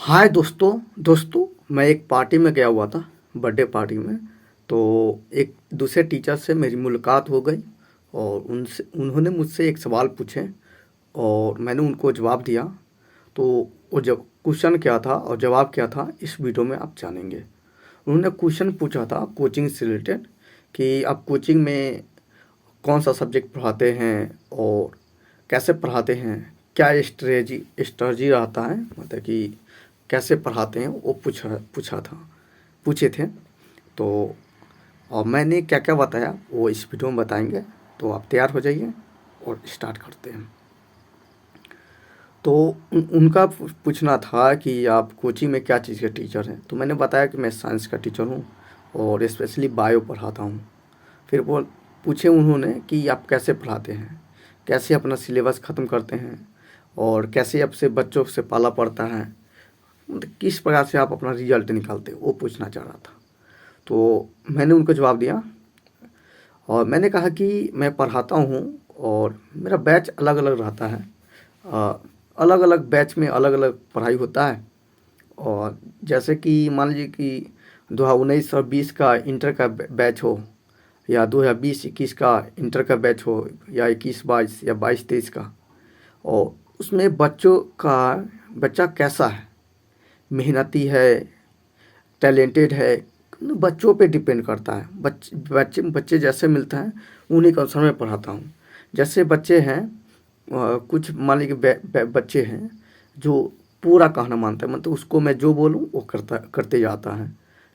हाय दोस्तों मैं एक पार्टी में गया हुआ था, बर्थडे पार्टी में। तो एक दूसरे टीचर से मेरी मुलाकात हो गई और उनसे उन्होंने मुझसे एक सवाल पूछे और मैंने उनको जवाब दिया। तो वो जब क्वेश्चन क्या था और जवाब क्या था इस वीडियो में आप जानेंगे। उन्होंने क्वेश्चन पूछा था कोचिंग से रिलेटेड कि आप कोचिंग में कौन सा सब्जेक्ट पढ़ाते हैं और कैसे पढ़ाते हैं, क्या स्ट्रेटजी रहता है, मतलब कि कैसे पढ़ाते हैं, वो पूछे थे। तो और मैंने क्या क्या बताया वो इस वीडियो में बताएंगे। तो आप तैयार हो जाइए और स्टार्ट करते हैं। तो उनका पूछना था कि आप कोचिंग में क्या चीज़ के टीचर हैं। तो मैंने बताया कि मैं साइंस का टीचर हूँ और स्पेशली बायो पढ़ाता हूँ। फिर वो पूछे उन्होंने कि आप कैसे पढ़ाते हैं, कैसे अपना सिलेबस ख़त्म करते हैं और कैसे आपसे बच्चों से पाला पड़ता है, मतलब किस प्रकार से आप अपना रिजल्ट निकालते हो, वो पूछना चाह रहा था। तो मैंने उनको जवाब दिया और मैंने कहा कि मैं पढ़ाता हूँ और मेरा बैच अलग अलग रहता है। अलग अलग बैच में अलग अलग पढ़ाई होता है। और जैसे कि मान लीजिए कि 2019 और 20 का इंटर का बैच हो, या 2020-21 का इंटर का बैच हो, या 21-22 या 22-23 का। और उसमें बच्चा कैसा है, मेहनती है, टैलेंटेड है, बच्चों पे डिपेंड करता है। बच्चे जैसे मिलते हैं उन्हीं के अनुसार मैं पढ़ाता हूँ। जैसे बच्चे हैं, कुछ मान लीजिए बच्चे हैं जो पूरा कहना मानते हैं, मतलब उसको मैं जो बोलूँ वो करते जाता है।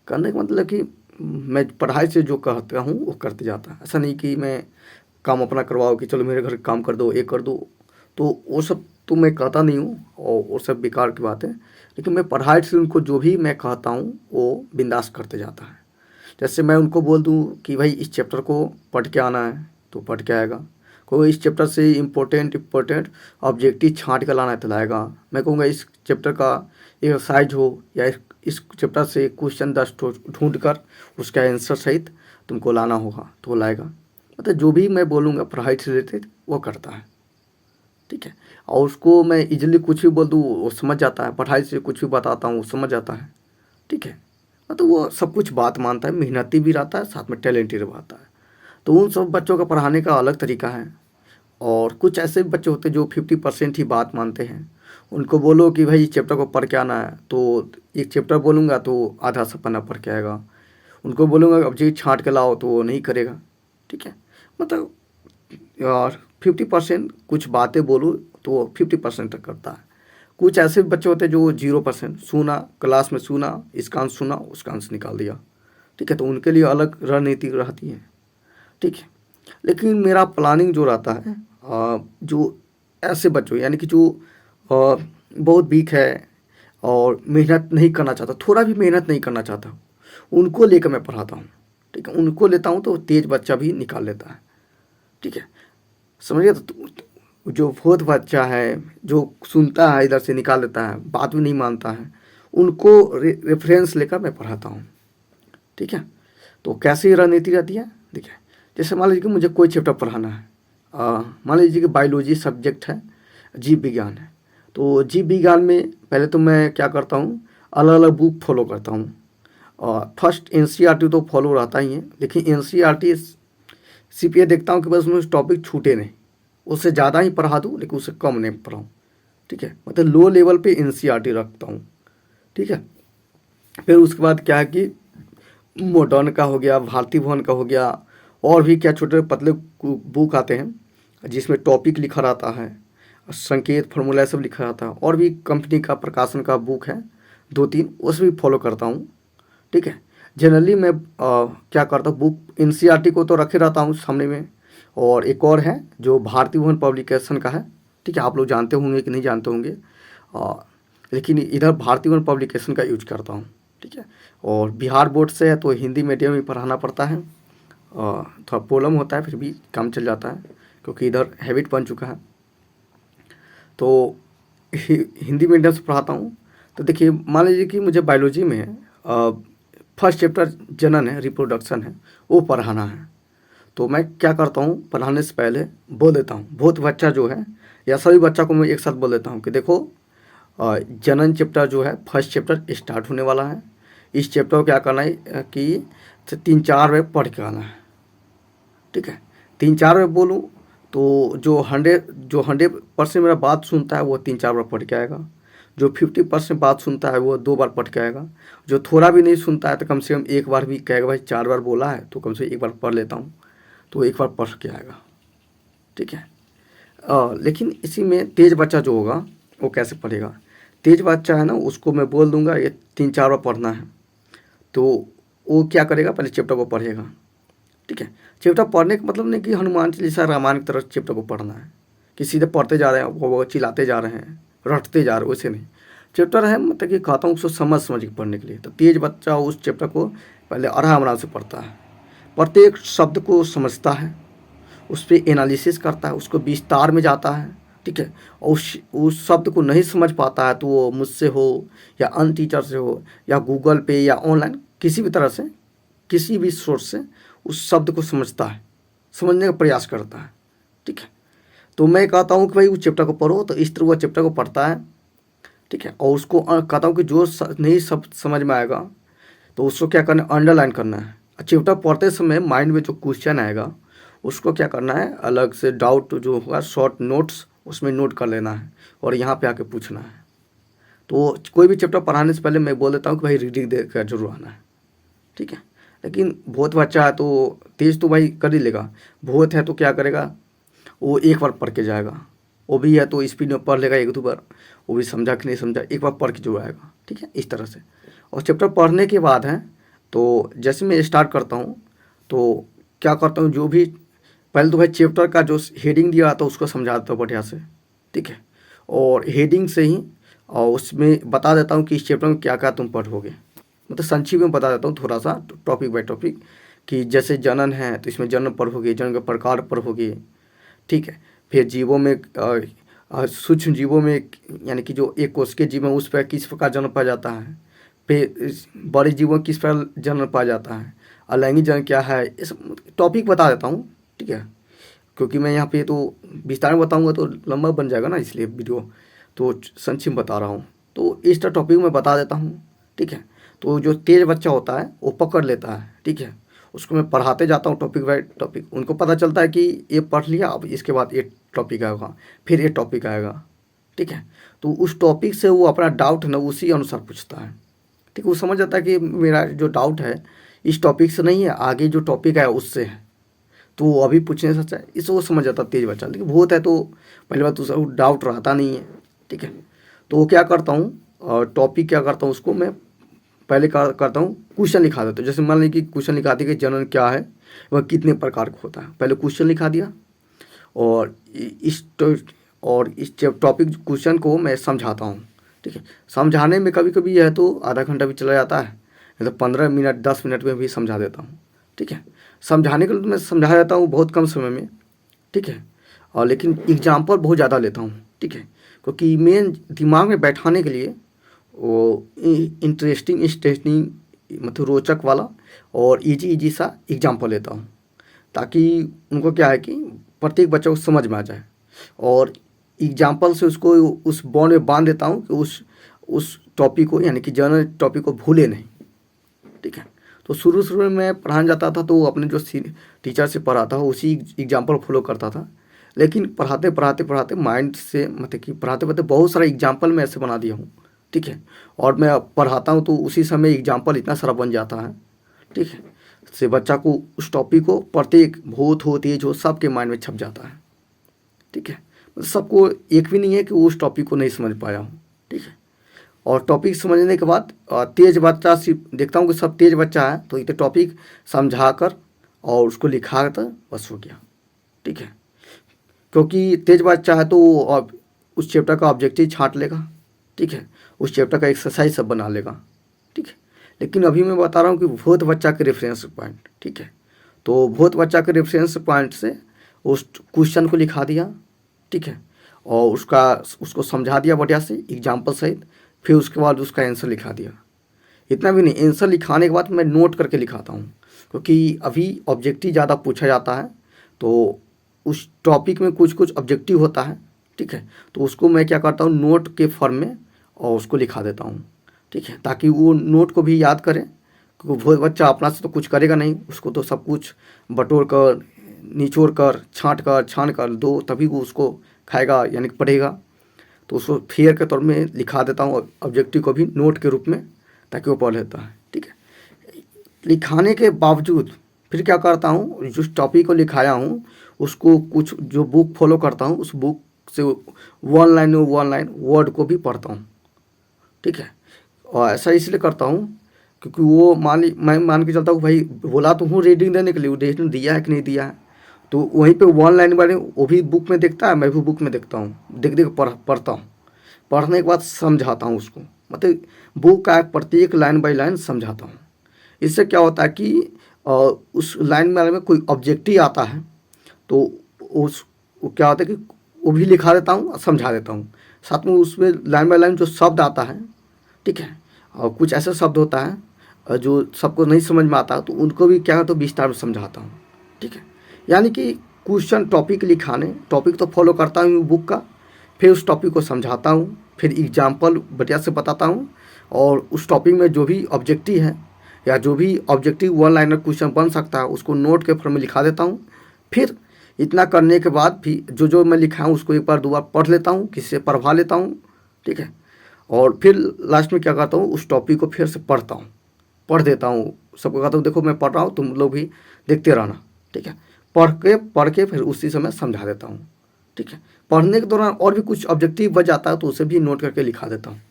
करने का मतलब कि मैं पढ़ाई से जो कहता हूँ वो करते जाता है। ऐसा नहीं कि मैं काम अपना करवाओ कि चलो मेरे घर काम कर दो, ये कर दो। तो वो सब तो मैं कहता नहीं हूँ और वो सब बेकार की बात है। लेकिन मैं पढ़ाई से उनको जो भी मैं कहता हूँ वो बिंदास करते जाता है। जैसे मैं उनको बोल दूँ कि भाई इस चैप्टर को पढ़ के आना है तो पढ़ के आएगा। कोई इस चैप्टर से इम्पोर्टेंट ऑब्जेक्टिव छांट कर लाना है तो लाएगा। मैं कहूँगा इस चैप्टर का एक्सरसाइज हो या इस चैप्टर से क्वेश्चन 10 ढूंढ कर उसका आंसर सहित तुमको लाना होगा तो वो लाएगा। मतलब जो भी मैं बोलूँगा पढ़ाई से रिलेटेड वो करता है, ठीक है। और उसको मैं इजीली कुछ भी बोल दूँ वो समझ जाता है। पढ़ाई से कुछ भी बताता हूँ वो समझ जाता है, ठीक है। मतलब वो सब कुछ बात मानता है, मेहनती भी रहता है, साथ में टैलेंटेड भी रहता है। तो उन सब बच्चों का पढ़ाने का अलग तरीका है। और कुछ ऐसे बच्चे होते हैं जो 50% ही बात मानते हैं। उनको बोलो कि भाई इस चैप्टर को पढ़ के आना है तो एक चैप्टर बोलूँगा तो आधा सा पन्ना पढ़ के आएगा। उनको बोलूँगा अब जी छाँट के लाओ तो वो नहीं करेगा, ठीक है। मतलब और 50% कुछ बातें बोलूँ तो वो 50% तक करता है। कुछ ऐसे बच्चे होते हैं जो 0% सुना, क्लास में सुना, इसका आंसर सुना, उसका आंसर निकाल दिया, ठीक है। तो उनके लिए अलग रणनीति रहती है, ठीक है। लेकिन मेरा प्लानिंग जो रहता है, जो ऐसे बच्चों यानी कि जो बहुत वीक है और मेहनत नहीं करना चाहता, थोड़ा भी मेहनत नहीं करना चाहता, उनको लेकर मैं पढ़ाता हूँ, ठीक है। उनको लेता हूँ तो तेज बच्चा भी निकाल लेता है, ठीक है। समझिए। तो जो बहुत बच्चा है जो सुनता है इधर से निकाल लेता है, बात भी नहीं मानता है, उनको रेफरेंस लेकर मैं पढ़ाता हूँ, ठीक है। तो कैसी रणनीति रहती है, देखिए। जैसे मान लीजिए कि मुझे कोई चैप्टर पढ़ाना है, मान लीजिए कि बायोलॉजी सब्जेक्ट है, जीव विज्ञान है। तो जीव विज्ञान में पहले तो मैं क्या करता हूँ, अलग अलग बुक फॉलो करता हूँ। और फर्स्ट एनसीईआरटी तो फॉलो रहता ही है, लेकिन एनसीईआरटी सिर्फ ये देखता हूँ कि बस उसमें टॉपिक छूटे नहीं, उससे ज़्यादा ही पढ़ा दूँ लेकिन उससे कम नहीं पढ़ाऊँ, ठीक है। मतलब लो लेवल पे एनसीईआरटी रखता हूँ, ठीक है। फिर उसके बाद क्या है कि मॉडर्न का हो गया, भारती भवन का हो गया, और भी क्या छोटे पतले बुक आते हैं जिसमें टॉपिक लिखा रहता है, संकेत फार्मूला सब लिखा रहता है। और भी कंपनी का प्रकाशन का बुक है 2-3, उसे भी फॉलो करता हूँ, ठीक है। जनरली मैं क्या करता हूँ, बुक एनसीईआरटी को तो रखे रहता हूँ सामने में। और एक और है जो भारती भवन पब्लिकेशन का है, ठीक है। आप लोग जानते होंगे कि नहीं जानते होंगे, लेकिन इधर भारती भवन पब्लिकेशन का यूज करता हूँ, ठीक है। और बिहार बोर्ड से है तो हिंदी मीडियम में पढ़ाना पड़ता है, थोड़ा प्रॉब्लम होता है, फिर भी काम चल जाता है क्योंकि इधर हैबिट बन चुका है। तो हिंदी मीडियम से पढ़ाता हूँ। तो देखिए मान लीजिए कि मुझे बायोलॉजी में फर्स्ट चैप्टर जनन है, रिप्रोडक्शन है, वो पढ़ाना है। तो मैं क्या करता हूँ, पढ़ाने से पहले बोल देता हूँ बहुत बच्चा जो है या सभी बच्चा को मैं एक साथ बोल देता हूँ कि देखो जनन चैप्टर जो है फर्स्ट चैप्टर स्टार्ट होने वाला है। इस चैप्टर को क्या करना है कि 3-4 बार पढ़ के आना है, ठीक है। 3-4 बार बोलूँ तो जो 100% मेरा बात सुनता है वो 3-4 बार पढ़ के आएगा। जो 50% बात सुनता है वो 2 बार पढ़ के आएगा। जो थोड़ा भी नहीं सुनता है तो कम से कम 1 बार भी कहेगा भाई 4 बार बोला है तो कम से 1 बार पढ़ लेता हूँ, तो 1 बार पढ़ के आएगा, ठीक है। लेकिन इसी में तेज बच्चा जो होगा वो कैसे पढ़ेगा। तेज बच्चा है ना, उसको मैं बोल दूंगा ये 3-4 बार पढ़ना है, तो वो क्या करेगा, पहले चैप्टर को पढ़ेगा, ठीक है। चैप्टर पढ़ने का मतलब नहीं कि हनुमान चालीसा रामायण की तरह चैप्टर को पढ़ना है कि सीधे पढ़ते जा रहे हैं, वो चिल्लाते जा रहे हैं, रटते जा रहे हैं, वैसे नहीं। चैप्टर है मतलब कि कहता हूँ उसको समझ समझ के पढ़ने के लिए। तो तेज बच्चा उस चैप्टर को पहले आराम आराम से पढ़ता है, प्रत्येक शब्द को समझता है, उस पर एनालिसिस करता है, उसको विस्तार में जाता है, ठीक है। और उस शब्द को नहीं समझ पाता है तो वो मुझसे हो या अन्य टीचर से हो या गूगल पे या ऑनलाइन किसी भी तरह से, किसी भी सोर्स से उस शब्द को समझता है, समझने का प्रयास करता है, ठीक है। तो मैं कहता हूँ कि भाई उस चैप्टर को पढ़ो, तो इस तरह वो चैप्टर को पढ़ता है, ठीक है। और उसको कहता हूँ कि जो नहीं सब समझ में आएगा तो उसको क्या करना है, अंडरलाइन करना है। चैप्टर पढ़ते समय माइंड में जो क्वेश्चन आएगा उसको क्या करना है, अलग से डाउट जो होगा शॉर्ट नोट्स उसमें नोट कर लेना है और यहाँ पे आके पूछना है। तो कोई भी चैप्टर पढ़ाने से पहले मैं बोल देता हूँ कि भाई रीडिंग दे कर जरूर आना है, ठीक है। लेकिन बहुत बच्चा है तो तेज तो भाई कर ही लेगा, बहुत है तो क्या करेगा, वो 1 बार पढ़ के जाएगा, वो भी है तो स्पीड में पढ़ लेगा 1-2 बार, वो भी समझा कि नहीं समझा 1 बार पढ़ के जो आएगा, ठीक है, इस तरह से। और चैप्टर पढ़ने के बाद है तो जैसे मैं स्टार्ट करता हूँ तो क्या करता हूँ, जो भी पहले तो भाई चैप्टर का जो हेडिंग दिया था उसको समझा देता हूँ बढ़िया से, ठीक है। और हेडिंग से ही और उसमें बता देता हूँ कि इस चैप्टर में क्या क्या तुम पढ़ोगे, मतलब संक्षिप्त में बता देता हूँ थोड़ा सा टॉपिक बाय टॉपिक, कि जैसे जनन है तो इसमें जनन पढ़ोगे, जनन के प्रकार पढ़ोगे, ठीक है। फिर जीवों में सूक्ष्म जीवों में यानी कि जो एक कोश के जीव है उस पर किस प्रकार जन्म पाया जाता है, फिर बड़े जीवों किस प्रकार जन्म पाया जाता है, अलैंगिक जन्म क्या है, इस टॉपिक बता देता हूँ, ठीक है। क्योंकि मैं यहाँ पे तो विस्तार में बताऊँगा तो लंबा बन जाएगा ना, इसलिए वीडियो तो संक्षिप्त बता रहा हूँ। तो इस टॉपिक में बता देता हूँ, ठीक है। तो जो तेज बच्चा होता है वो पकड़ लेता है, ठीक है। उसको मैं पढ़ाते जाता हूँ टॉपिक बाय टॉपिक, उनको पता चलता है कि ये पढ़ लिया, अब इसके बाद ये टॉपिक आएगा, फिर ये टॉपिक आएगा, ठीक है। तो उस टॉपिक से वो अपना डाउट है ना उसी अनुसार पूछता है, ठीक है। वो समझ जाता है कि मेरा जो डाउट है इस टॉपिक से नहीं है, आगे जो टॉपिक आया उससे है, तो वो अभी पूछने से अच्छा है, इससे वो समझ जाता तेज बच्चा। लेकिन बहुत है तो पहली बात तो डाउट रहता नहीं है, ठीक है। तो वो क्या करता हूँ, टॉपिक क्या करता हूँ उसको मैं पहले करता हूँ क्वेश्चन लिखा देता हूँ। जैसे मान लीजिए कि क्वेश्चन लिखा दिया कि जनन क्या है, वह कितने प्रकार का होता है, पहले क्वेश्चन लिखा दिया और इस टॉपिक क्वेश्चन को मैं समझाता हूँ, ठीक है। समझाने में कभी कभी यह तो आधा घंटा भी चला जाता है, नहीं तो 15 मिनट 10 मिनट में भी समझा देता हूँ, ठीक है। समझाने के लिए तो मैं समझा देता हूँ बहुत कम समय में, ठीक है। और लेकिन एग्जाम्पल बहुत ज़्यादा लेता हूँ, ठीक है, क्योंकि मेन दिमाग में बैठाने के लिए वो इंटरेस्टिंग मतलब रोचक वाला और इजी सा एग्जाम्पल लेता हूँ, ताकि उनको क्या है कि प्रत्येक बच्चे को समझ में आ जाए। और एग्जाम्पल से उसको उस बॉन्ड में बांध देता हूँ कि उस टॉपिक को यानी कि जनरल टॉपिक को भूले नहीं, ठीक है। तो शुरू में मैं पढ़ाने जाता था तो अपने जो टीचर से पढ़ाता हूँ उसी एग्जाम्पल फॉलो करता था। लेकिन पढ़ाते माइंड से मतलब कि पढ़ाते बहुत सारा एग्जाम्पल मैं ऐसे बना दिया हूँ, ठीक है। और मैं पढ़ाता हूँ तो उसी समय एग्जाम्पल इतना सारा बन जाता है, ठीक है, से बच्चा को उस टॉपिक को प्रत्येक भूत हो तेज हो सबके माइंड में छप जाता है, ठीक है। मतलब सबको एक भी नहीं है कि वो उस टॉपिक को नहीं समझ पाया हूँ, ठीक है। और टॉपिक समझने के बाद तेज बच्चा सिर्फ देखता हूँ कि सब तेज बच्चा है तो इतने टॉपिक समझा कर और उसको लिखा कर बस हो गया, ठीक है। क्योंकि तेज बच्चा है तो वो उस चैप्टर का ऑब्जेक्टिव छांट लेगा, ठीक है, उस चैप्टर का एक्सरसाइज सब बना लेगा, ठीक है। लेकिन अभी मैं बता रहा हूँ कि बहुत बच्चा के रेफरेंस पॉइंट, ठीक है। तो बहुत बच्चा के रेफरेंस पॉइंट से उस क्वेश्चन को लिखा दिया, ठीक है, और उसको समझा दिया बढ़िया से एग्जाम्पल सहित, फिर उसके बाद उसका आंसर लिखा दिया। इतना भी नहीं, आंसर लिखाने के बाद मैं नोट करके लिखाता हूँ, क्योंकि अभी ऑब्जेक्टिव ज़्यादा पूछा जाता है तो उस टॉपिक में कुछ ऑब्जेक्टिव होता है, ठीक है। तो उसको मैं क्या करता हूँ नोट के फॉर्म में और उसको लिखा देता हूँ, ठीक है, ताकि वो नोट को भी याद करे, क्योंकि वो बच्चा अपना से तो कुछ करेगा नहीं, उसको तो सब कुछ बटोर कर, निचोड़ कर, छान कर दो, तभी वो उसको खाएगा यानी कि पढ़ेगा। तो उसको फेयर के तौर में लिखा देता हूँ ऑब्जेक्टिव को भी नोट के रूप में, ताकि वो पढ़ लेता है, ठीक है। लिखाने के बावजूद फिर क्या करता हूँ, जिस टॉपिक को लिखाया हूँ उसको कुछ जो बुक फॉलो करता हूँ, उस बुक से वन लाइन वर्ड को भी पढ़ता हूँ, ठीक है। और ऐसा इसलिए करता हूँ क्योंकि वो मैं मान के चलता हूँ भाई, बोला तो हूँ रीडिंग देने के लिए, वो रीडिंग दिया है कि नहीं दिया है, तो वहीं पे वन लाइन वाले वो भी बुक में देखता है, मैं भी बुक में देखता हूँ, देख पढ़ता हूँ। पढ़ने के बाद समझाता हूँ उसको, मतलब बुक का प्रत्येक लाइन बाय लाइन समझाता हूँ। इससे क्या होता है कि उस लाइन में कोई ऑब्जेक्टिव आता है तो वो क्या होता है कि वो भी लिखा देता हूँ और समझा देता हूँ, साथ में उसमें लाइन बाय लाइन जो शब्द आता है, ठीक है, और कुछ ऐसा शब्द होता है जो सबको नहीं समझ में आता, तो उनको भी क्या तो विस्तार में समझाता हूँ, ठीक है। यानी कि क्वेश्चन टॉपिक लिखाने, टॉपिक तो फॉलो करता हूँ बुक का, फिर उस टॉपिक को समझाता हूँ, फिर एग्जाम्पल बढ़िया से बताता हूँ, और उस टॉपिक में जो भी ऑब्जेक्टिव है या जो भी ऑब्जेक्टिव वन लाइनर क्वेश्चन बन सकता है उसको नोट के फॉर्म में लिखा देता हूँ। फिर इतना करने के बाद भी जो मैं लिखा हूँ उसको एक बार दो बार पढ़ लेता हूँ, किसी से पढ़वा लेता हूँ, ठीक है। और फिर लास्ट में क्या करता हूँ, उस टॉपिक को फिर से पढ़ता हूँ, पढ़ देता हूँ, सबको कहता हूँ देखो मैं पढ़ रहा हूँ, तुम लोग भी देखते रहना, ठीक है। पढ़ के फिर उसी समय समझा देता हूँ, ठीक है। पढ़ने के दौरान और भी कुछ ऑब्जेक्टिव बच जाता है तो उसे भी नोट करके लिखा देता हूँ,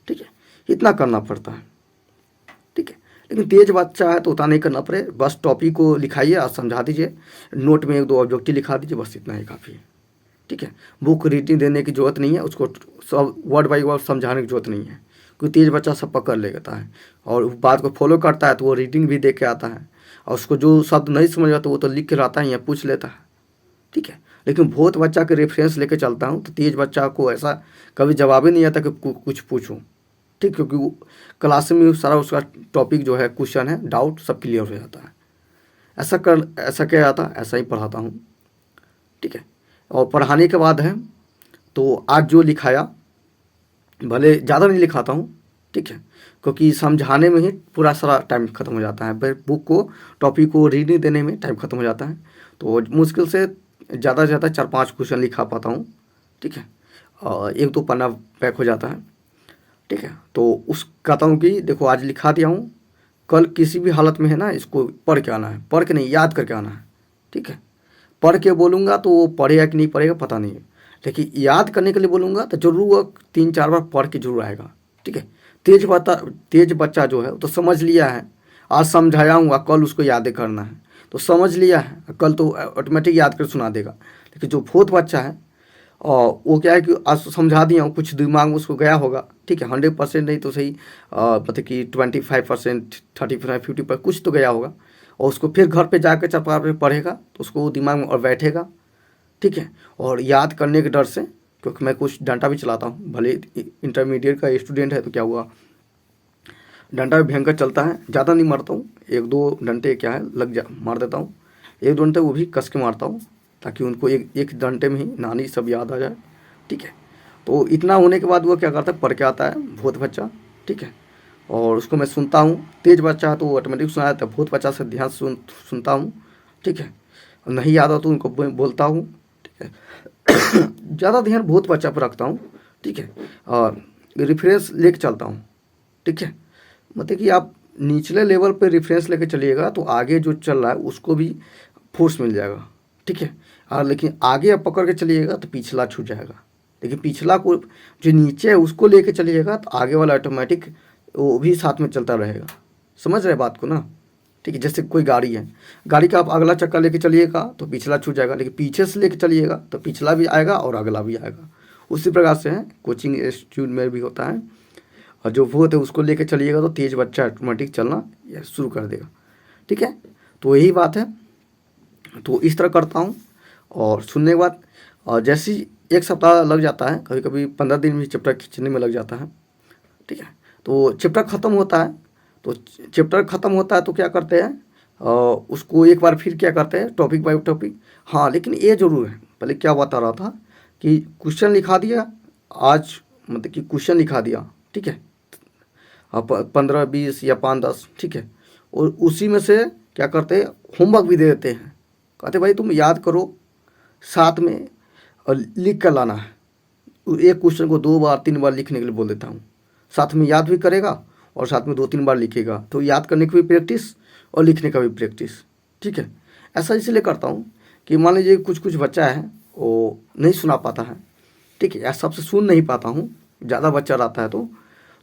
ठीक है। इतना करना पड़ता है, ठीक है। लेकिन तेज बच्चा है तो उतना नहीं करना पड़े, बस टॉपिक को लिखाइए और समझा दीजिए, नोट में एक दो ऑब्जेक्टिव लिखा दीजिए, बस इतना ही काफ़ी है, ठीक है। बुक रीडिंग देने की ज़रूरत नहीं है, उसको सब वर्ड बाई वर्ड समझाने की ज़रूरत नहीं है, क्योंकि तेज बच्चा सब पकड़ लेता है और बात को फॉलो करता है, तो वो रीडिंग भी देख के आता है, और उसको जो शब्द नहीं समझ आता वो तो लिख के रहता है या पूछ लेता है, ठीक है। लेकिन बहुत बच्चा के रेफरेंस लेके चलता हूँ तो तेज बच्चा को ऐसा कभी जवाब ही नहीं आता कि कुछ पूछूँ, ठीक, क्योंकि वो क्लास में सारा उसका टॉपिक जो है, क्वेश्चन है, डाउट सब क्लियर हो जाता है। ऐसा क्या जाता, ऐसा ही पढ़ाता हूँ, ठीक है। और पढ़ाने के बाद है तो आज जो लिखाया, भले ज़्यादा नहीं लिखाता हूँ, ठीक है, क्योंकि समझाने में ही पूरा सारा टाइम ख़त्म हो जाता है, फिर बुक को टॉपिक को रीडिंग देने में टाइम ख़त्म हो जाता है, तो मुश्किल से ज़्यादा से ज़्यादा 4-5 क्वेश्चन लिखा पाता हूँ, ठीक है। और एक दो पन्ना पैक हो जाता है, ठीक है। तो उस कहता हूँ कि देखो आज लिखा दिया हूँ, कल किसी भी हालत में है ना इसको पढ़ के आना है, पढ़ के नहीं याद करके आना है, ठीक है। पढ़ के बोलूँगा तो वो पढ़ेगा कि नहीं पढ़ेगा पता नहीं है, लेकिन याद करने के लिए बोलूँगा तो जरूर वो 3-4 बार पढ़ के जरूर आएगा, ठीक है। तेज बच्चा जो है तो समझ लिया है, आज समझाया हूँ, कल उसको याद करना है तो समझ लिया है, कल तो ऑटोमेटिक याद कर सुना देगा। लेकिन जो बहुत बच्चा है और वो क्या है कि आज समझा दिया हूँ, कुछ दिमाग में उसको गया होगा, ठीक है, 100% नहीं तो सही, मतलब कि 25%, 35-50% कुछ तो गया होगा, और उसको फिर घर पे जाकर 4 बार पढ़ेगा तो उसको वो दिमाग में और बैठेगा, ठीक है। और याद करने के डर से, क्योंकि मैं कुछ डंडा भी चलाता हूँ, भले इंटरमीडिएट का स्टूडेंट है तो क्या हुआ, डंडा भी भयंकर चलता है, ज़्यादा नहीं मारता हूँ, 1-2 डंडे क्या है मार देता हूँ, 1-2 डंडे वो भी कस के मारता हूँ, ताकि उनको एक डंडे में ही नानी सब याद आ जाए, ठीक है। तो इतना होने के बाद वो क्या करता है, पढ़ के आता है बहुत बच्चा, ठीक है, और उसको मैं सुनता हूँ। तेज बच्चा है तो वो ऑटोमेटिक सुना जाता है, बहुत बच्चा से ध्यान सुनता हूँ, ठीक है। नहीं याद आता तो उनको बोलता हूँ, ठीक है। ज़्यादा ध्यान बहुत बच्चा पर रखता हूँ, ठीक है, और रेफरेंस लेके चलता हूँ, ठीक है। मतलब कि आप निचले लेवल पे रेफरेंस लेके चलिएगा तो आगे जो चल रहा है उसको भी फोर्स मिल जाएगा, ठीक है। और लेकिन आगे आप पकड़ के चलिएगा तो पिछला छूट जाएगा, लेकिन पिछला को जो नीचे है उसको लेके चलिएगा तो आगे वाला ऑटोमेटिक वो भी साथ में चलता रहेगा। समझ रहे बात को ना, ठीक है। जैसे कोई गाड़ी है, गाड़ी का आप अगला चक्का लेके चलिएगा तो पिछला छूट जाएगा, लेकिन पीछे से लेके चलिएगा तो पिछला भी आएगा और अगला भी आएगा। उसी प्रकार से है कोचिंग इंस्टीट्यूट में भी होता है, और जो वो होते है उसको लेके चलिएगा तो तेज बच्चा ऑटोमेटिक चलना या शुरू कर देगा, ठीक है। तो यही बात है, तो इस तरह करता हूँ। और सुनने के बाद और जैसे ही 1 सप्ताह लग जाता है, कभी कभी 15 दिन भी चैप्टर खींचने में लग जाता है, ठीक है। तो चैप्टर ख़त्म होता है, तो क्या करते हैं, उसको एक बार फिर क्या करते हैं, टॉपिक बाय टॉपिक। हाँ, लेकिन ये ज़रूर है, पहले क्या बता रहा था कि क्वेश्चन लिखा दिया आज, मतलब कि क्वेश्चन लिखा दिया, ठीक है, अब 15-20 या 5-10, ठीक है। और उसी में से क्या करते हैं, होमवर्क भी दे देते हैं, कहते भाई तुम याद करो साथ में और लिख कर लाना है। एक क्वेश्चन को 2 बार 3 बार लिखने के लिए बोल देता हूँ, साथ में याद भी करेगा और साथ में 2-3 बार लिखेगा, तो याद करने की भी प्रैक्टिस और लिखने का भी प्रैक्टिस, ठीक है। ऐसा इसलिए करता हूँ कि मान लीजिए कुछ कुछ बच्चा है वो नहीं सुना पाता है, ठीक है, या सबसे सुन नहीं पाता हूँ, ज़्यादा बच्चा रहता है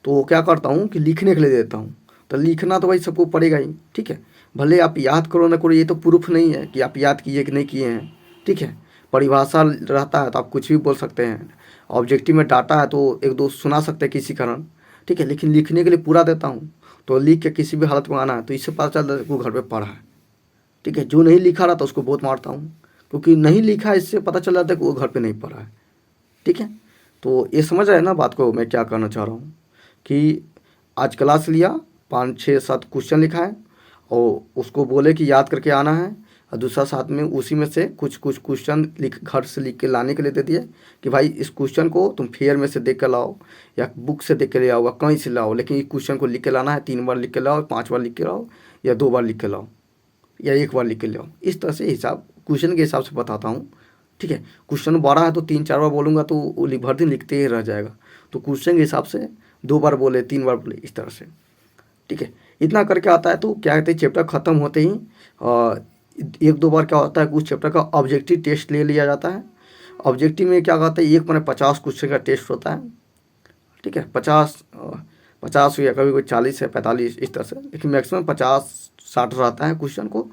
तो क्या करता हूँ कि लिखने के लिए देता हूँ। तो लिखना तो भाई सबको पड़ेगा ही, ठीक है, भले आप याद करो ना करो, ये तो प्रूफ नहीं है कि आप याद किए कि नहीं किए हैं, ठीक है। परिभाषा रहता है तो आप कुछ भी बोल सकते हैं, ऑब्जेक्टिव में डाटा है तो एक दो सुना सकते हैं किसी कारण, ठीक है, लेकिन लिखने के लिए पूरा देता हूँ। तो लिख के किसी भी हालत में आना है तो इससे पता चलता है कि वो घर पे पढ़ा है, ठीक है। जो नहीं लिखा रहा था उसको बहुत मारता हूँ, क्योंकि नहीं लिखा है इससे पता चल जाता है कि वो घर पे नहीं पढ़ा है, ठीक है। तो ये समझ रहे हैं ना बात को, मैं क्या करना चाह रहा हूँ कि आज क्लास लिया, 5-6-7 क्वेश्चन लिखा है और उसको बोले कि याद करके आना है, और दूसरा साथ में उसी में से कुछ कुछ क्वेश्चन घर से लिख के लाने के लिए दे दिए कि भाई इस क्वेश्चन को तुम फेयर में से देख कर लाओ या बुक से देख के ले आओ या कहीं से लाओ, लेकिन इस क्वेश्चन को लिख के लाना है, 3 बार लिख के लाओ, 5 बार लिख के लाओ या 2 बार लिख के लाओ या 1 बार लिख के लाओ। इस तरह से हिसाब क्वेश्चन के हिसाब से बताता हूँ, ठीक है। क्वेश्चन बड़ा है तो 3-4 बार बोलूँगा तो वो भर दिन लिखते ही रह जाएगा, तो क्वेश्चन के हिसाब से 2 बार बोले 3 बार बोले, इस तरह से, ठीक है। इतना करके आता है तो क्या कहते हैं, चैप्टर ख़त्म होते ही 1-2 बार क्या होता है उस चैप्टर का ऑब्जेक्टिव टेस्ट ले लिया जाता है। ऑब्जेक्टिव में क्या कहते हैं, 1 50 क्वेश्चन का टेस्ट होता है, ठीक है। 50 या कभी कोई 40 है 45 इस तरह से, लेकिन मैक्सिमम 50-60 रहता है क्वेश्चन को,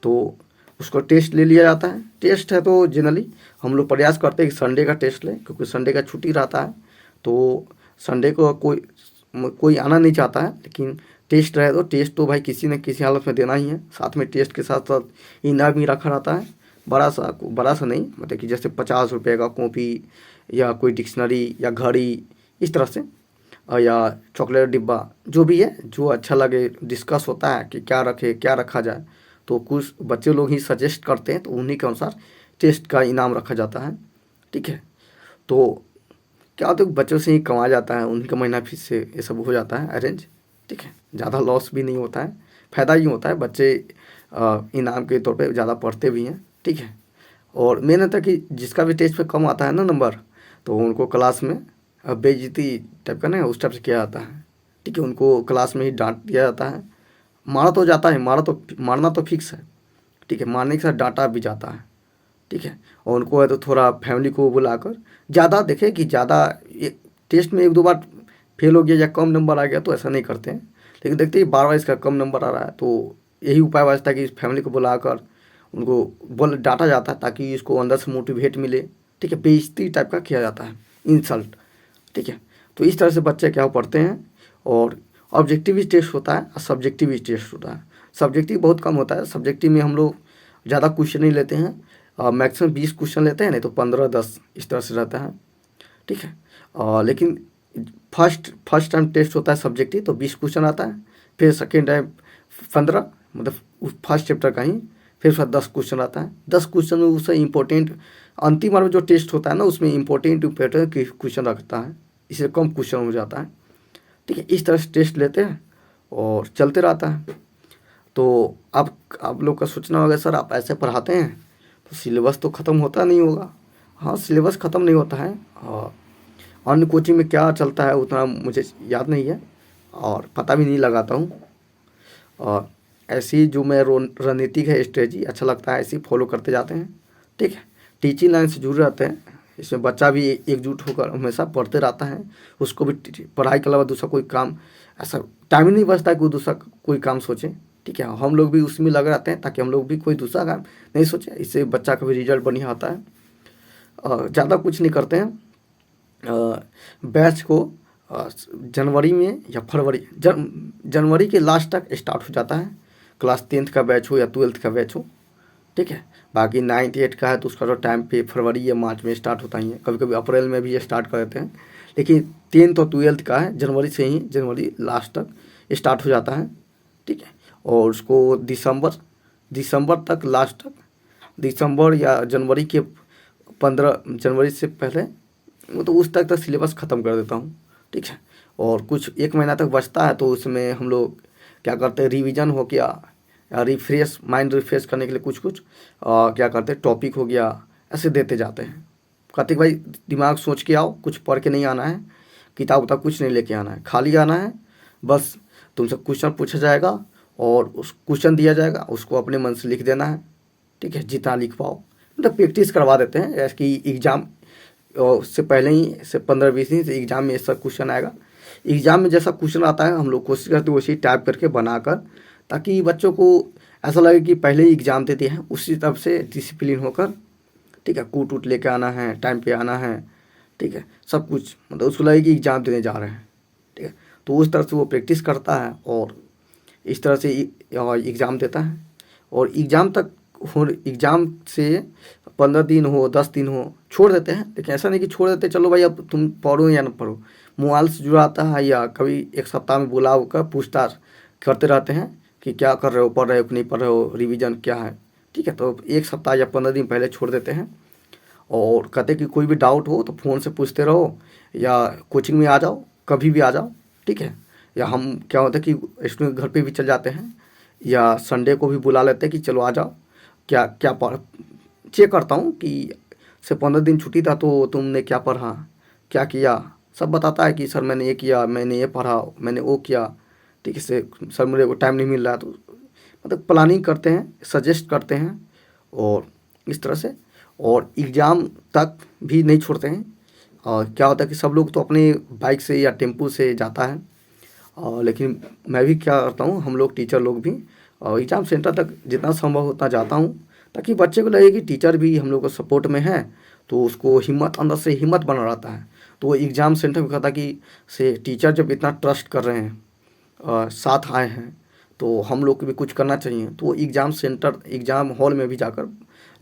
तो उसको टेस्ट ले लिया जाता है। टेस्ट है तो जनरली हम लोग प्रयास करते हैं कि संडे का टेस्ट लें, क्योंकि संडे का छुट्टी रहता है, तो संडे को कोई आना नहीं चाहता है, लेकिन टेस्ट रहे तो टेस्ट तो भाई किसी न किसी हालत में देना ही है। साथ में टेस्ट के साथ साथ इनाम भी रखा रहता है, बड़ा सा नहीं, मतलब कि जैसे 50 रुपये का कॉपी या कोई डिक्शनरी या घड़ी इस तरह से, या चॉकलेट डिब्बा, जो भी है जो अच्छा लगे। डिस्कस होता है कि क्या रखे क्या रखा जाए, तो कुछ बच्चे लोग ही सजेस्ट करते हैं, तो उन्हीं के अनुसार टेस्ट का इनाम रखा जाता है, ठीक है। तो क्या होता है बच्चों से ही कमाया जाता है, उन्हीं का महीना फीस से ये सब हो जाता है अरेंज, ठीक है। ज़्यादा लॉस भी नहीं होता है, फ़ायदा ही होता है, बच्चे इनाम के तौर पे ज़्यादा पढ़ते भी हैं, ठीक है। और मेन होता है कि जिसका भी टेस्ट पे कम आता है ना नंबर, तो उनको क्लास में बेइज्जती टाइप का ना उस टाइप से किया जाता है, ठीक है। उनको क्लास में ही डांट दिया जाता है, मारा तो जाता है, मारना तो फिक्स है, ठीक है, मारने के साथ डांटा भी जाता है, ठीक है। और उनको है तो थोड़ा फैमिली को बुलाकर ज़्यादा देखें कि ज़्यादा टेस्ट में 1-2 बार फेल हो गया या कम नंबर आ गया तो ऐसा नहीं करते हैं, लेकिन देखते हैं बार बार इसका कम नंबर आ रहा है, तो यही उपाय बचता है कि फैमिली को बुलाकर उनको डांटा जाता है, ताकि इसको अंदर से मोटिवेट मिले, ठीक है। बेइज्जती टाइप का किया जाता है, इंसल्ट, ठीक है। तो इस तरह से बच्चे क्या पढ़ते हैं। और ऑब्जेक्टिव टेस्ट होता है और सब्जेक्टिव टेस्ट होता है। सब्जेक्टिव बहुत कम होता है, सब्जेक्टिव में हम लोग ज़्यादा क्वेश्चन नहीं लेते हैं, मैक्सिमम 20 क्वेश्चन लेते हैं, नहीं तो 15-10 इस तरह से रहता है, ठीक है। लेकिन फर्स्ट टाइम टेस्ट होता है सब्जेक्टिव तो 20 क्वेश्चन आता है, फिर सेकेंड टाइम 15, मतलब फर्स्ट चैप्टर का ही, फिर उसका 10 क्वेश्चन आता है। 10 क्वेश्चन में उससे इंपॉर्टेंट अंतिम बार में जो टेस्ट होता है ना, उसमें इंपॉर्टेंट क्वेश्चन रखता है, इससे कम क्वेश्चन हो जाता है, ठीक है। इस तरह से टेस्ट लेते हैं और चलते रहता है। तो आप लोग का सोचना होगा सर आप ऐसे पढ़ाते हैं तो सिलेबस तो ख़त्म होता नहीं होगा। हाँ, सिलेबस ख़त्म नहीं होता है, अन्य कोचिंग में क्या चलता है उतना मुझे याद नहीं है और पता भी नहीं लगाता हूँ। और ऐसी जो मैं रणनीतिक है स्ट्रेटजी अच्छा लगता है, ऐसी फॉलो करते जाते हैं, ठीक है। टीचिंग लाइन से जुड़ रहते हैं, इसमें बच्चा भी एकजुट होकर हमेशा पढ़ते रहता है, उसको भी पढ़ाई के अलावा दूसरा कोई काम ऐसा टाइम ही नहीं बचता है कि दूसरा कोई काम सोचे, ठीक है। हम लोग भी उसमें लगे रहते हैं ताकि हम लोग भी कोई दूसरा काम नहीं सोचे, इससे बच्चा का भी रिजल्ट बढ़िया आता है। ज़्यादा कुछ नहीं करते हैं, बैच को जनवरी में या फरवरी जनवरी के लास्ट तक स्टार्ट हो जाता है, क्लास 10th का बैच हो या 12th का बैच हो, ठीक है। बाकी 9th 8th का है तो उसका तो टाइम पे फरवरी या मार्च में स्टार्ट होता ही है, कभी कभी अप्रैल में भी स्टार्ट कर देते हैं, लेकिन 10th और 12th का है जनवरी से ही, जनवरी लास्ट तक स्टार्ट हो जाता है, ठीक है। और उसको दिसंबर तक लास्ट तक, दिसंबर या जनवरी के 15 जनवरी से पहले वो तो उस तक सिलेबस ख़त्म कर देता हूँ, ठीक है। और कुछ 1 महीना तक बचता है, तो उसमें हम लोग क्या करते हैं, रिवीजन हो गया या रिफ्रेश, माइंड रिफ्रेश करने के लिए कुछ कुछ क्या करते हैं, टॉपिक हो गया, ऐसे देते जाते हैं। कहते भाई दिमाग सोच के आओ, कुछ पढ़ के नहीं आना है, किताब उताब कुछ नहीं लेके आना है, खाली आना है, बस तुमसे क्वेश्चन पूछा जाएगा और उस क्वेश्चन दिया जाएगा, उसको अपने मन से लिख देना है। ठीक है, जितना लिख पाओ, मतलब प्रैक्टिस करवा देते हैं। जैसे कि एग्ज़ाम से पहले ही से 15-20 दिन से एग्ज़ाम में ऐसा क्वेश्चन आएगा, एग्ज़ाम में जैसा क्वेश्चन आता है हम लोग कोशिश करते हैं वैसे ही टाइप करके बनाकर, ताकि बच्चों को ऐसा लगे कि पहले ही एग्ज़ाम देते हैं, उसी तरफ से डिसिप्लिन होकर, ठीक है, कूट वूट लेके आना है, टाइम पे आना है, ठीक है, सब कुछ, मतलब उसको लगे कि एग्ज़ाम देने जा रहे हैं। ठीक है, तो उस तरह से वो प्रैक्टिस करता है और इस तरह से एग्ज़ाम देता है। और एग्ज़ाम तक हो, एग्ज़ाम से 15 दिन हो, 10 दिन हो, छोड़ देते हैं। लेकिन ऐसा नहीं कि छोड़ देते चलो भाई अब तुम पढ़ो या ना पढ़ो, मोबाइल से जुड़ा आता है, या कभी एक सप्ताह में बुला कर पूछताछ करते रहते हैं कि क्या कर रहे हो, पढ़ रहे हो कि नहीं पढ़ रहे हो, रिवीजन क्या है। ठीक है, तो 1 सप्ताह या 15 दिन पहले छोड़ देते हैं और कहते कि कोई भी डाउट हो तो फ़ोन से पूछते रहो, या कोचिंग में आ जाओ, कभी भी आ जाओ। ठीक है, या हम क्या होता है कि स्टूडेंट घर पे भी चल जाते हैं, या संडे को भी बुला लेते हैं कि चलो आ जाओ, क्या क्या पढ़, चेक करता हूँ कि से 15 दिन छुट्टी था तो तुमने क्या पढ़ा, क्या किया, सब बताता है कि सर मैंने ये किया, मैंने ये पढ़ा, मैंने वो किया। ठीक है, से सर मेरे को टाइम नहीं मिल रहा है, तो मतलब प्लानिंग करते हैं, सजेस्ट करते हैं और इस तरह से। और एग्ज़ाम तक भी नहीं छोड़ते हैं। और क्या होता है कि सब लोग तो अपने बाइक से या टेम्पू से जाता है, लेकिन मैं भी क्या करता हूँ, हम लोग टीचर लोग भी एग्ज़ाम सेंटर तक जितना संभव उतना जाता हूँ, ताकि बच्चे को लगे कि टीचर भी हम लोग को सपोर्ट में है, तो उसको हिम्मत, अंदर से हिम्मत बना रहता है। तो वो एग्ज़ाम सेंटर में कहता कि से टीचर जब इतना ट्रस्ट कर रहे हैं, साथ आए हैं, तो हम लोग को भी कुछ करना चाहिए। तो वो एग्ज़ाम सेंटर, एग्ज़ाम हॉल में भी जाकर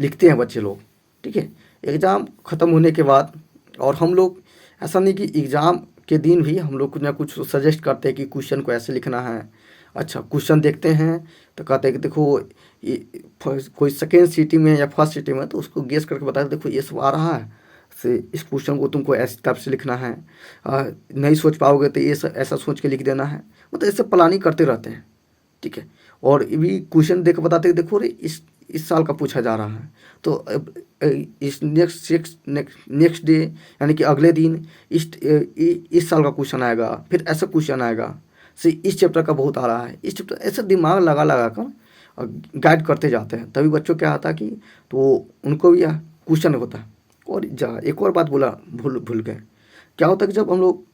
लिखते हैं बच्चे लोग। ठीक है, एग्ज़ाम ख़त्म होने के बाद, और हम लोग ऐसा नहीं कि एग्ज़ाम के दिन भी हम लोग कुछ ना कुछ सजेस्ट करते हैं कि क्वेश्चन को ऐसे लिखना है। अच्छा, क्वेश्चन देखते हैं तो कहते हैं कि देखो ये कोई सेकेंड सिटी में या फर्स्ट सिटी में, तो उसको गेस करके बताते देखो ये सब आ रहा है, से इस क्वेश्चन को तुमको ऐसे टाइप से लिखना है, नहीं सोच पाओगे तो ये ऐसा सोच के लिख देना है। मतलब ऐसे प्लानिंग करते रहते हैं। ठीक है, और ये भी क्वेश्चन देख बताते हैं देखो रे इस साल का पूछा जा रहा है, तो इस नेक्स्ट डे, यानी कि अगले दिन इस साल का क्वेश्चन आएगा, फिर ऐसा क्वेश्चन आएगा, से इस चैप्टर का बहुत आ रहा है, इस चैप्टर, ऐसा दिमाग लगा लगा कर गाइड करते जाते हैं। तभी बच्चों क्या आता है कि तो उनको भी क्वेश्चन होता है। और एक और बात भूल भूल गए, क्या होता है कि जब हम लोग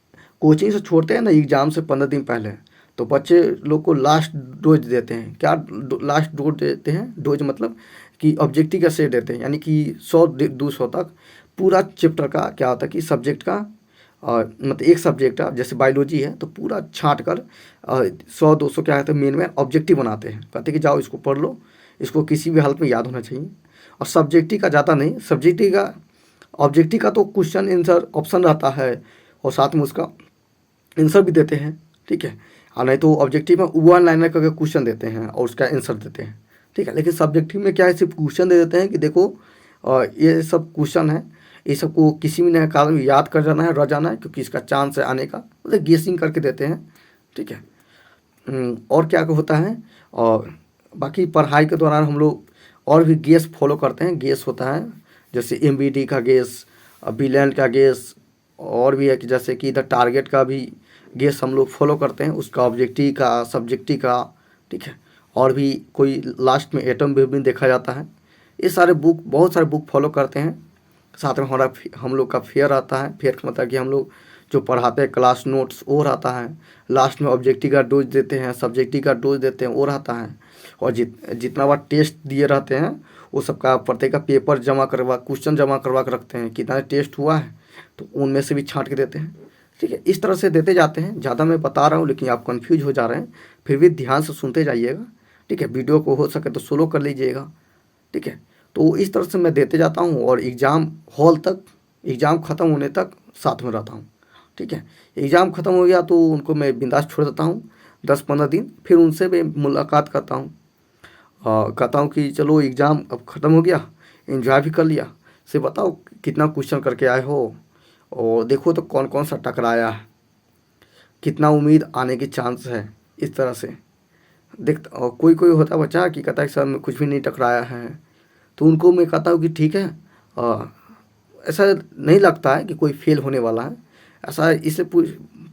कोचिंग से छोड़ते हैं ना एग्ज़ाम से 15 दिन पहले, तो बच्चे लोग को लास्ट डोज देते हैं। क्या लास्ट डोज देते हैं, डोज मतलब कि ऑब्जेक्टिव का सेट देते हैं, यानी कि 100-200 तक पूरा चैप्टर का क्या होता है कि सब्जेक्ट का, मतलब एक सब्जेक्ट का जैसे बायोलॉजी है तो पूरा छाँट कर 100-200 क्या कहते हैं मेन में ऑब्जेक्टिव बनाते हैं। कहते हैं कि जाओ इसको पढ़ लो, इसको किसी भी हालत में याद होना चाहिए। और सब्जेक्टिव का ज़्यादा नहीं, सब्जेक्टिव का, ऑब्जेक्टिव का तो क्वेश्चन आंसर ऑप्शन रहता है और साथ में उसका आंसर भी देते हैं। ठीक है, और नहीं तो ऑब्जेक्टिव में 1 लाइनर करके क्वेश्चन देते हैं और उसका आंसर देते हैं। ठीक है, लेकिन सब्जेक्टिव में क्या है, सिर्फ क्वेश्चन दे देते हैं कि देखो ये सब क्वेश्चन है, ये सबको किसी भी नए काल में याद कर जाना है, रह जाना है, क्योंकि इसका चांस है आने का, मतलब गेसिंग करके देते हैं। ठीक है, और क्या होता है, और बाकी पढ़ाई के दौरान हम लोग और भी गेस फॉलो करते हैं। गेस होता है जैसे MBD का गेस, बिलियन का गेस, और भी है कि जैसे कि इधर टारगेट का भी गेस हम लोग फॉलो करते हैं, उसका ऑब्जेक्टिव का, सब्जेक्टिव का। ठीक है, और भी कोई लास्ट में एटम वेव भी देखा जाता है। ये सारे बुक, बहुत सारे बुक फॉलो करते हैं। साथ में हमारा हम लोग का फेयर आता है। फेयर का मतलब कि हम लोग जो पढ़ाते हैं क्लास नोट्स वो रहता है। लास्ट में ऑब्जेक्टिव का डोज देते हैं, सब्जेक्टिव का डोज देते हैं, वो रहता है। और जितना बार टेस्ट दिए रहते हैं वो सबका प्रत्येक का पेपर जमा करवा, क्वेश्चन जमा करवा के रखते हैं, कितना टेस्ट हुआ है तो उनमें से भी छांट के देते हैं। ठीक है, इस तरह से देते जाते हैं। ज़्यादा मैं बता रहा हूँ लेकिन आप कंफ्यूज हो जा रहे हैं, फिर भी ध्यान से सुनते जाइएगा। ठीक है, वीडियो को हो सके तो स्लो कर लीजिएगा। ठीक है, तो इस तरह से मैं देते जाता हूँ और एग्ज़ाम हॉल तक, एग्ज़ाम ख़त्म होने तक साथ में रहता हूँ। ठीक है, एग्ज़ाम ख़त्म हो गया तो उनको मैं बिंदास छोड़ देता हूँ 10-15 दिन, फिर उनसे मैं मुलाकात करता हूँ। कहता हूँ कि चलो एग्ज़ाम अब ख़त्म हो गया, एंजॉय भी कर लिया, से बताओ कितना क्वेश्चन करके आए हो और देखो तो कौन कौन सा टकराया है। कितना उम्मीद आने की चांस है, इस तरह से देख। और कोई कोई होता है बच्चा कि कहता है सर मैं कुछ भी नहीं टकराया है, तो उनको मैं कहता हूँ कि ठीक है, ऐसा नहीं लगता है कि कोई फेल होने वाला है। ऐसा इसलिए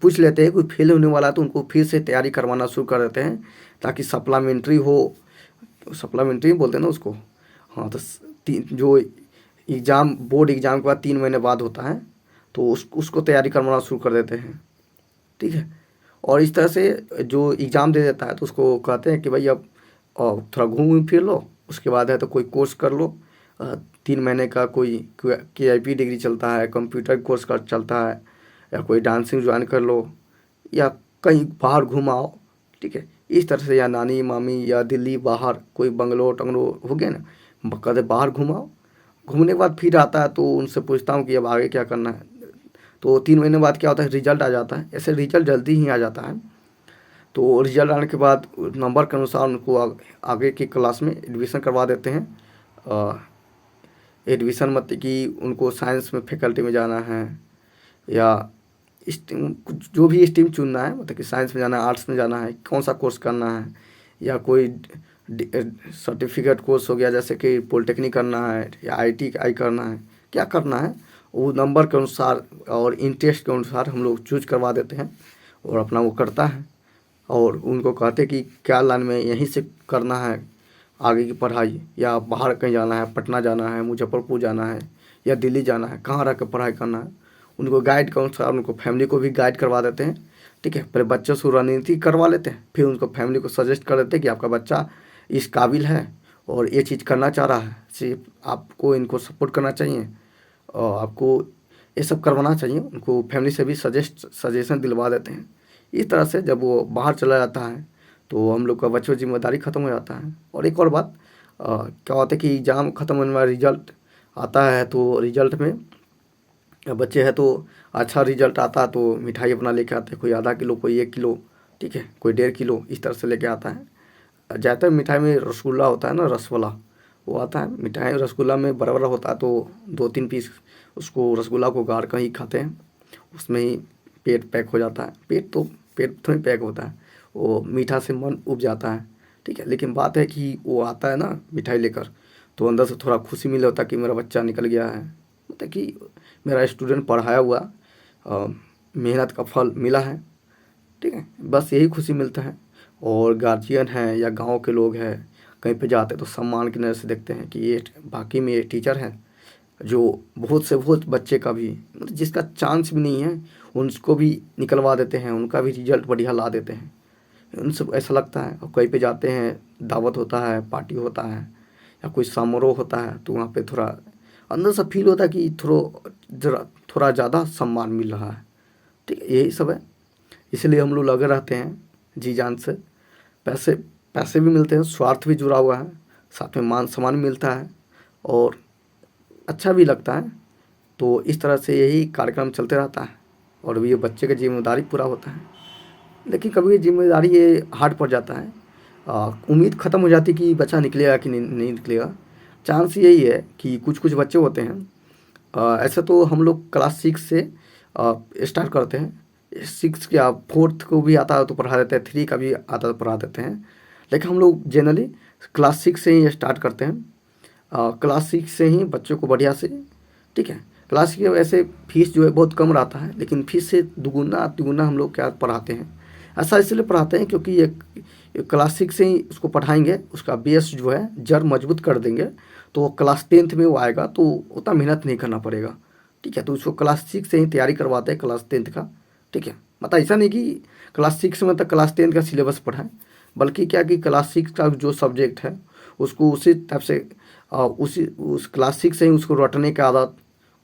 पूछ लेते हैं कोई फेल होने वाला है तो उनको फिर से तैयारी करवाना शुरू कर देते हैं, ताकि सप्लीमेंट्री हो, सप्लीमेंट्री बोलते हैं ना उसको। हाँ, तो जो एग्ज़ाम बोर्ड एग्ज़ाम के बाद 3 महीने बाद होता है, तो उसको तैयारी करवाना शुरू कर देते हैं, ठीक है। और इस तरह से जो एग्ज़ाम दे देता है तो उसको कहते हैं कि भाई अब थोड़ा घूम फिर लो, उसके बाद है तो कोई कोर्स कर लो। 3 महीने का कोई KIP डिग्री चलता है, कंप्यूटर कोर्स का चलता है, या कोई डांसिंग ज्वाइन कर लो, या कहीं बाहर घुमाओ, ठीक है। इस तरह से, या नानी मामी या दिल्ली बाहर कोई बंगलोर टंगलोर हो गया ना, कहते बाहर घुमाओ। घूमने के बाद फिर आता है तो उनसे पूछता हूँ कि अब आगे क्या करना है। तो 3 महीने बाद क्या होता है, रिजल्ट आ जाता है। ऐसे रिजल्ट जल्दी ही आ जाता है, तो रिजल्ट आने के बाद नंबर के अनुसार उनको आगे की क्लास में एडमिशन करवा देते हैं। एडमिशन मतलब कि उनको साइंस में फैकल्टी में जाना है, या स्ट्रीम जो भी स्ट्रीम चुनना है, मतलब कि साइंस में जाना है, आर्ट्स में जाना है, कौन सा कोर्स करना है, या कोई सर्टिफिकेट कोर्स हो गया जैसे कि पॉलिटेक्निक करना है या ITI करना है, क्या करना है वो नंबर के अनुसार और इंटरेस्ट के अनुसार हम लोग चूज करवा देते हैं, और अपना वो करता है। और उनको कहते कि क्या लाइन में यहीं से करना है आगे की पढ़ाई, या बाहर कहीं जाना है, पटना जाना है, मुजफ्फरपुर जाना है, या दिल्ली जाना है, कहाँ रह कर पढ़ाई करना है। उनको गाइड के अनुसार उनको फैमिली को भी गाइड करवा देते हैं, ठीक है। पहले बच्चों से रणनीति करवा लेते हैं, फिर उनको फैमिली को सजेस्ट कर देते हैं कि आपका बच्चा इस काबिल है और ये चीज़ करना चाह रहा है, सिर्फ आपको इनको सपोर्ट करना चाहिए और आपको ये सब करवाना चाहिए। उनको फैमिली से भी सजेशन दिलवा देते हैं। इस तरह से जब वो बाहर चला जाता है तो हम लोग का बच्चों की जिम्मेदारी ख़त्म हो जाता है। और एक और बात क्या होता है कि एग्ज़ाम ख़त्म होने वाला रिजल्ट आता है, तो रिजल्ट में बच्चे हैं तो अच्छा रिजल्ट आता है तो मिठाई अपना लेके आते हैं, कोई आधा किलो, कोई 1 किलो, ठीक है, कोई 1.5 किलो, इस तरह से लेके आता है। ज़्यादातर मिठाई में रसगुल्ला होता है ना, रसवाला, वो आता है। मिठाई रसगुल्ला में बड़ा बड़ा होता है, तो 2-3 पीस उसको रसगुल्ला को गाड़ कर ही खाते हैं, उसमें ही पेट पैक हो जाता है। पेट थोड़ी पैक होता है, वो मीठा से मन उब जाता है, ठीक है। लेकिन बात है कि वो आता है ना मिठाई लेकर, तो अंदर से थोड़ा खुशी मिल होता है कि मेरा बच्चा निकल गया है, मतलब कि मेरा स्टूडेंट पढ़ाया हुआ मेहनत का फल मिला है, ठीक है। बस यही खुशी मिलता है। और गार्जियन हैं या गांव के लोग हैं, कहीं पे जाते तो सम्मान की नज़र से देखते हैं कि ये बाकी में ये टीचर हैं जो बहुत से बहुत बच्चे का भी, मतलब जिसका चांस भी नहीं है उनको भी निकलवा देते हैं, उनका भी रिजल्ट बढ़िया ला देते हैं। उनसे ऐसा लगता है। और कहीं पे जाते हैं, दावत होता है, पार्टी होता है, या कोई समारोह होता है, तो वहाँ पे थोड़ा अंदर से फील होता है कि थोड़ा ज़्यादा सम्मान मिल रहा है, ठीक है। यही सब है, इसलिए हम लोग लगे रहते हैं जी जान से। पैसे पैसे भी मिलते हैं, स्वार्थ भी जुड़ा हुआ है, साथ में मान सम्मान मिलता है और अच्छा भी लगता है। तो इस तरह से यही कार्यक्रम चलते रहता है और ये बच्चे की जिम्मेदारी पूरा होता है। लेकिन कभी जिम्मेदारी ये हार्ड पड़ जाता है, उम्मीद ख़त्म हो जाती कि बच्चा निकलेगा कि नहीं निकलेगा। चांस यही है कि कुछ कुछ बच्चे होते हैं, ऐसे तो हम लोग क्लास 6 से स्टार्ट करते हैं, 6 या 4th को भी आता है तो पढ़ा देते हैं, 3 का भी आता है तो पढ़ा देते हैं। लेकिन हम लोग जनरली क्लास 6 से ही स्टार्ट करते हैं। क्लास 6 से ही बच्चों को बढ़िया से, ठीक है। क्लास की वैसे फीस जो है बहुत कम रहता है, लेकिन फीस से दुगुना तिगुना हम लोग क्या पढ़ाते हैं। ऐसा इसलिए पढ़ाते हैं क्योंकि ये क्लास 6 से ही उसको पढ़ाएंगे, उसका बेस जो है जड़ मजबूत कर देंगे, तो वो क्लास 10th में वो आएगा तो उतना मेहनत नहीं करना पड़ेगा, ठीक है। तो उसको क्लास 6 से ही तैयारी करवाते हैं क्लास 10th का, ठीक है। मतलब ऐसा नहीं कि क्लास 6 में तक क्लास 10th का सिलेबस पढ़ाएं, बल्कि क्या कि क्लास 6 का जो सब्जेक्ट है उसको उसी टाइप से उस क्लास 6 से ही उसको रटने की आदत,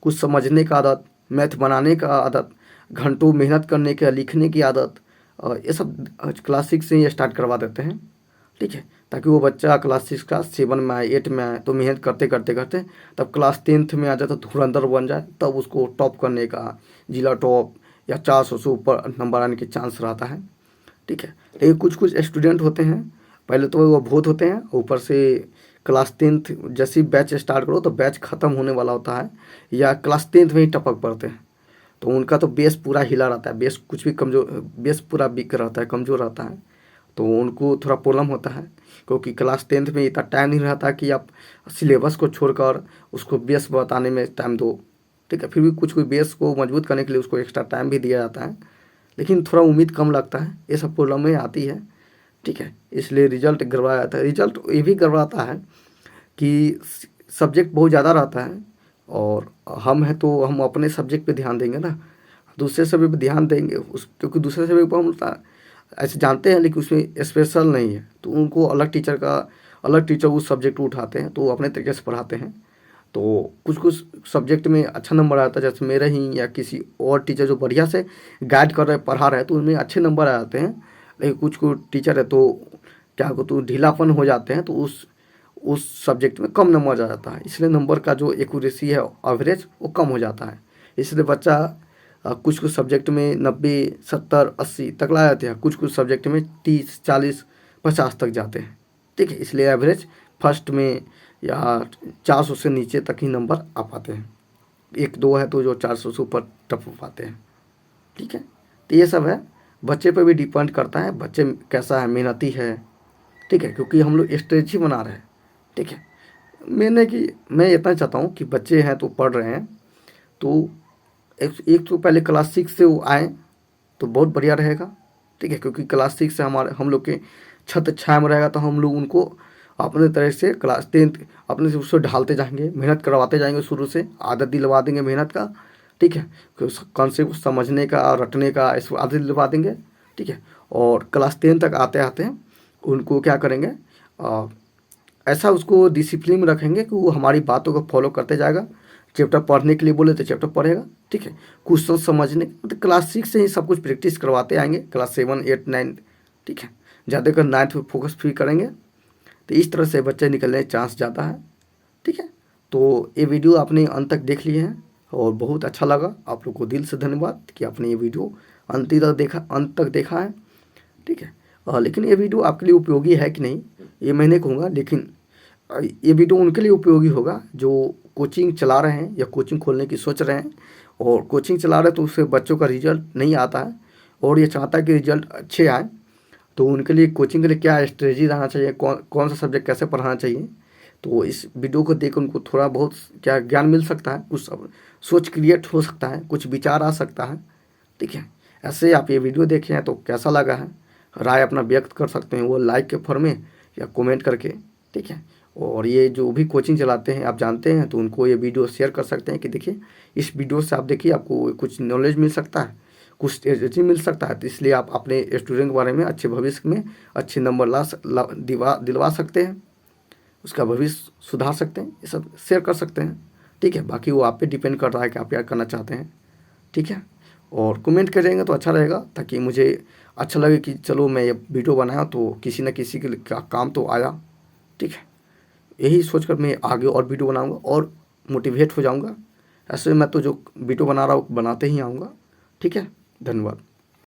कुछ समझने का आदत, मैथ बनाने का आदत, घंटों मेहनत करने का, लिखने की आदत, ये सब क्लास 6 से ही स्टार्ट करवा देते हैं, ठीक है। ताकि वो बच्चा क्लास 6 का 7 में आए, 8 में आए तो मेहनत करते करते करते तब क्लास 10th में आ जाए तो धुरंधर बन जाए, तब उसको टॉप करने का, जिला टॉप या 400 से ऊपर नंबर आने के चांस रहता है, ठीक है। लेकिन कुछ कुछ स्टूडेंट होते हैं, पहले तो वो बहुत होते हैं, ऊपर से क्लास 10th जैसे ही बैच स्टार्ट करो तो बैच ख़त्म होने वाला होता है या क्लास 10th में ही टपक पड़ते हैं। तो उनका तो बेस पूरा हिला रहता है, बेस कुछ भी कमज़ोर, बेस पूरा वीक रहता है, कमज़ोर रहता है। तो उनको थोड़ा प्रॉब्लम होता है, क्योंकि क्लास 10th में इतना टाइम नहीं रहता कि आप सिलेबस को छोड़कर उसको बेस बताने में टाइम दो, ठीक है। फिर भी कुछ कोई बेस को मजबूत करने के लिए उसको एक्स्ट्रा टाइम भी दिया जाता है, लेकिन थोड़ा उम्मीद कम लगता है, ये सब प्रॉब्लमें आती है, ठीक है। इसलिए रिजल्ट गड़बड़ा जाता है। रिजल्ट ये भी गड़बड़ाता है कि सब्जेक्ट बहुत ज़्यादा रहता है, और हम हैं तो हम अपने सब्जेक्ट पे ध्यान देंगे ना, दूसरे सब्जेक्ट पे ध्यान देंगे उस, क्योंकि दूसरे सब्जेक्ट पर हम ऐसे जानते हैं लेकिन उसमें स्पेशल नहीं है, तो उनको अलग टीचर उस सब्जेक्ट को उठाते हैं, तो वो अपने तरीके से पढ़ाते हैं। तो कुछ कुछ सब्जेक्ट में अच्छा नंबर आता है, जैसे मेरे ही या किसी और टीचर जो बढ़िया से गाइड कर रहे पढ़ा रहे हैं, तो उनमें अच्छे नंबर आ जाते हैं। लेकिन कुछ कुछ टीचर है तो क्या को तो ढीलापन हो जाते हैं, तो उस सब्जेक्ट में कम नंबर आ जाता है, इसलिए नंबर का जो एक्यूरेसी है एवरेज वो कम हो जाता है। इसलिए बच्चा कुछ कुछ सब्जेक्ट में 90, 70, 80 तक ला जाते हैं, कुछ कुछ सब्जेक्ट में 30, 40, 50 तक जाते हैं, ठीक है। इसलिए एवरेज फर्स्ट में या 400 से नीचे तक ही नंबर आ पाते हैं। 1-2 है तो जो 400 से ऊपर टप हो पाते हैं, ठीक है। तो ये सब है, बच्चे पर भी डिपेंड करता है, बच्चे कैसा है, मेहनती है, ठीक है, क्योंकि हम लोग स्ट्रेटजी बना रहे हैं, ठीक है। मैं इतना चाहता हूँ कि बच्चे हैं तो पढ़ रहे हैं, तो एक तो पहले क्लास 6 से वो आएँ तो बहुत बढ़िया रहेगा, ठीक है, क्योंकि क्लास 6 से हम लोग के छत्र छाया में रहेगा, तो हम लोग उनको अपने तरह से क्लास 10th अपने से उसको ढालते जाएंगे, मेहनत करवाते जाएंगे, शुरू से आदत दिलवा देंगे मेहनत का, ठीक है, कॉन्सेप्ट समझने का, रटने का, इसको आदत दिलवा देंगे, ठीक है। और क्लास 10 तक आते आते उनको क्या करेंगे, ऐसा उसको डिसिप्लिन में रखेंगे कि वो हमारी बातों को फॉलो करते जाएगा। चैप्टर पढ़ने के लिए बोले तो चैप्टर पढ़ेगा, ठीक है। क्वेश्चन समझने मतलब क्लास 6 से ही सब कुछ प्रैक्टिस करवाते आएंगे, क्लास 7, 8, 9, ठीक है। ज़्यादातर 9th पे फोकस फ्री करेंगे, तो इस तरह से बच्चे निकलने के चांस ज़्यादा है, ठीक है। तो ये वीडियो आपने अंत तक देख लिए हैं और बहुत अच्छा लगा, आप लोग को दिल से धन्यवाद कि आपने ये वीडियो अंत तक देखा है, ठीक है। लेकिन ये वीडियो आपके लिए उपयोगी है कि नहीं ये मैं नहीं कहूँगा, लेकिन ये वीडियो उनके लिए उपयोगी होगा जो कोचिंग चला रहे हैं या कोचिंग खोलने की सोच रहे हैं, और कोचिंग चला रहे हैं तो उससे बच्चों का रिजल्ट नहीं आता है, और ये चाहता है कि रिजल्ट अच्छे आए, तो उनके लिए कोचिंग के लिए क्या स्ट्रेटजी रहना चाहिए, कौन सा सब्जेक्ट कैसे पढ़ाना चाहिए, तो इस वीडियो को देख उनको थोड़ा बहुत क्या ज्ञान मिल सकता है, कुछ सोच क्रिएट हो सकता है, कुछ विचार आ सकता है, ठीक है। ऐसे आप ये वीडियो देखे हैं तो कैसा लगा है, राय अपना व्यक्त कर सकते हैं, वो लाइक के फॉर्म में या कमेंट करके, ठीक है। और ये जो भी कोचिंग चलाते हैं आप जानते हैं, तो उनको ये वीडियो शेयर कर सकते हैं कि देखिए इस वीडियो से आप देखिए आपको कुछ नॉलेज मिल सकता है, कुछ स्ट्रेटजी मिल सकता है, तो इसलिए आप अपने स्टूडेंट के बारे में अच्छे भविष्य में अच्छे नंबर दिलवा सकते हैं, उसका भविष्य सुधार सकते हैं, ये सब शेयर कर सकते हैं, ठीक है। बाकी वो आप पे डिपेंड कर रहा है कि आप क्या करना चाहते हैं, ठीक है। और कमेंट करेंगे तो अच्छा रहेगा, ताकि मुझे अच्छा लगे कि चलो मैं ये वीडियो बनाया तो किसी न किसी के लिए काम तो आया, ठीक है। यही सोचकर मैं आगे और वीडियो बनाऊंगा और मोटिवेट हो जाऊंगा। ऐसे मैं तो जो वीडियो बना रहा हूँ बनाते ही आऊँगा, ठीक है। धन्यवाद।